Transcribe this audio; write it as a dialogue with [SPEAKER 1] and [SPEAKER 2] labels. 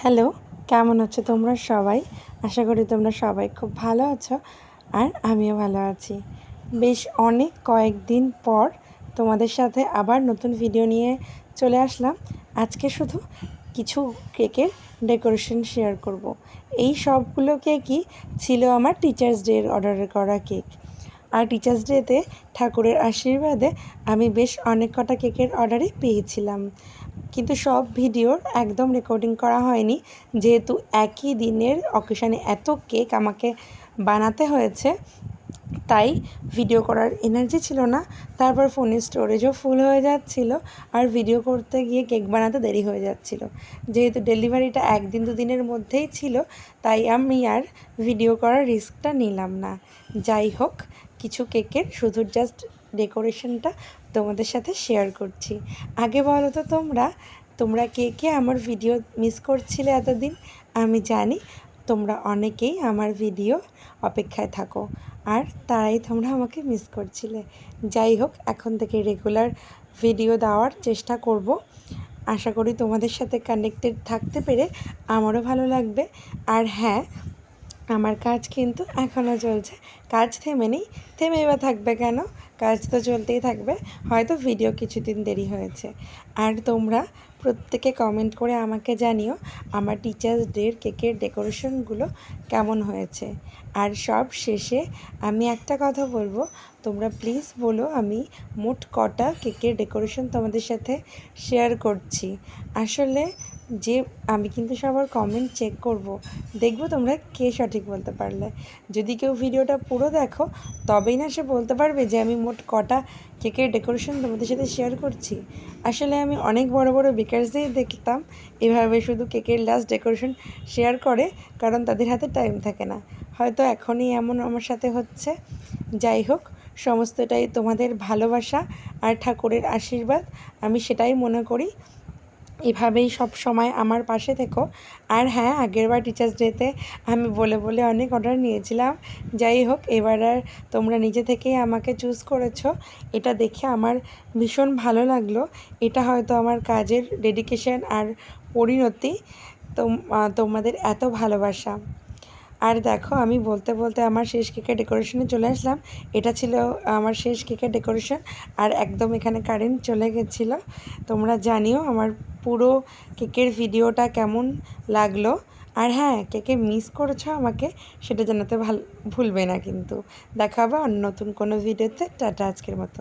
[SPEAKER 1] Hello, কেমন আছো তোমরা সবাই? আশা করি তোমরা সবাই খুব ভালো আছো আর আমিও ভালো আছি। বেশ অনেক কয়েকদিন পর তোমাদের সাথে আবার নতুন ভিডিও নিয়ে চলে আসলাম। আজকে শুধু কিছু কেকের ডেকোরেশন শেয়ার করব। এই সবগুলো কেকই ছিল আমার টিচার্স ডের অর্ডার করা কেক। আর টিচার্স ডেতে ঠাকুরের আশীর্বাদে আমি বেশ অনেক কটা কেকের অর্ডারই পেয়েছিলাম, কিন্তু সব ভিডিওর একদম রেকর্ডিং করা হয়নি, যেহেতু একই দিনের অকেশানে এত কেক আমাকে বানাতে হয়েছে, তাই ভিডিও করার এনার্জি ছিল না। তারপর ফোনের স্টোরেজও ফুল হয়ে যাচ্ছিল আর ভিডিও করতে গিয়ে কেক বানাতে দেরি হয়ে যাচ্ছিল। যেহেতু ডেলিভারিটা একদিন দুদিনের মধ্যেই ছিল, তাই আমি আর ভিডিও করার রিস্কটা নিলাম না। যাই হোক, কিছু কেকের শুধু জাস্ট ডেকোরেশনটা তোমাদের সাথে শেয়ার করছি। আগে বলো তো তোমরা কে কে আমার ভিডিও মিস করছিলে এতদিন? আমি জানি তোমরা অনেকেই আমার ভিডিও অপেক্ষায় থাকো, আর তারাই তোমরা আমাকে মিস করছিলে। যাই হোক, এখন থেকে রেগুলার ভিডিও দেওয়ার চেষ্টা করব। আশা করি তোমাদের সাথে কানেক্টেড থাকতে পেরে আমারও ভালো লাগবে। আর হ্যাঁ, আমার কাজ কিন্তু এখনও চলছে, কাজ থেমেই বা থাকবে কেন? কাজ তো চলতেই থাকবে, হয়তো ভিডিও কিছুদিন দেরি হয়েছে। আর তোমরা প্রত্যেকে কমেন্ট করে আমাকে জানিও আমার টিচার্স ডের কেকের ডেকোরেশনগুলো কেমন হয়েছে। আর সব শেষে আমি একটা কথা বলবো, তোমরা প্লিজ বলো আমি মোট কটা কেকের ডেকোরেশন তোমাদের সাথে শেয়ার করছি। আসলে আমি কিন্তু সবার কমেন্ট চেক করব, দেখব তোমরা কে সঠিক বলতে পারলে। যদি কেউ ভিডিওটা পুরো দেখো, তবেই না সে বলতে পারবে যে আমি মোট কটা কেকের ডেকোরেশন তোমাদের সাথে শেয়ার করছি। আসলে আমি অনেক বড় বড় বেকারসদের দেখতাম এভাবে শুধু কেকের লাস্ট ডেকোরেশন শেয়ার করে, কারণ তাদের হাতে টাইম থাকে না। হয়তো এখনই এমন আমার সাথে হচ্ছে। যাই হোক, সমস্তটাই তোমাদের ভালোবাসা আর ঠাকুরের আশীর্বাদ, আমি সেটাই মনে করি। এভাবেই সব সময় আমার পাশে থেকো। আর হ্যাঁ, আগেরবার টিচার্স ডেতে আমি বলে বলে অনেক অর্ডার নিয়েছিলাম। যাই হোক, এবার আর তোমরা নিজে থেকেই আমাকে চুজ করেছো, এটা দেখে আমার ভীষণ ভালো লাগলো। এটা হয়তো আমার কাজের ডেডিকেশন আর পরিণতি, তোমাদের এত ভালোবাসা। আর দেখো, আমি বলতে বলতে আমার শেষ কেকের ডেকোরেশনে চলে আসলাম। এটা ছিল আমার শেষ কেকের ডেকোরেশন, আর একদম এখানে কারেন্ট চলে গেছিলো। তোমরা জানিও আমার পুরো কেকের ভিডিওটা কেমন লাগলো। আর হ্যাঁ, কেকে মিস করেছো আমাকে সেটা জানাতে ভুলবে না কিন্তু। দেখা হবে অন্য নতুন কোনো ভিডিওতে। টাটা আজকের মতো।